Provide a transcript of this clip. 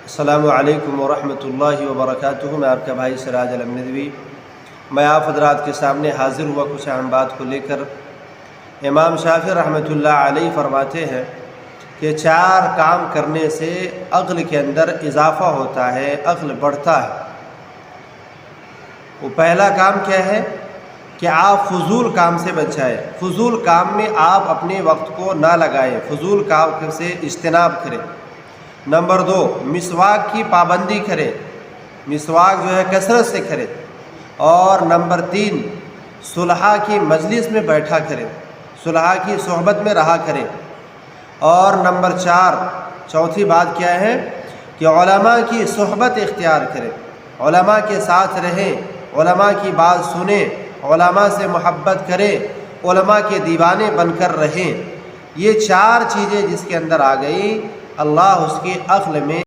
السلام علیکم ورحمۃ اللہ وبرکاتہ۔ میں آپ کا بھائی سراج علم ندوی، میں آپ حضرات کے سامنے حاضر ہوا کچھ اہم بات کو لے کر۔ امام شافعی رحمۃ اللہ علیہ فرماتے ہیں کہ 4 کام کرنے سے عقل کے اندر اضافہ ہوتا ہے، عقل بڑھتا ہے۔ وہ پہلا کام کیا ہے کہ آپ فضول کام سے بچ جائیں، فضول کام میں آپ اپنے وقت کو نہ لگائیں، فضول کام سے اجتناب کریں۔ نمبر 2، مسواک کی پابندی کرے، مسواک جو ہے کثرت سے کرے۔ اور نمبر 3، صلحاء کی مجلس میں بیٹھا کرے، صلحاء کی صحبت میں رہا کرے۔ اور نمبر 4، چوتھی بات کیا ہے کہ علماء کی صحبت اختیار کرے، علماء کے ساتھ رہیں، علماء کی بات سنیں، علماء سے محبت کرے، علماء کے دیوانے بن کر رہیں۔ یہ 4 چیزیں جس کے اندر آ گئی، اللہ اس کے عقل میں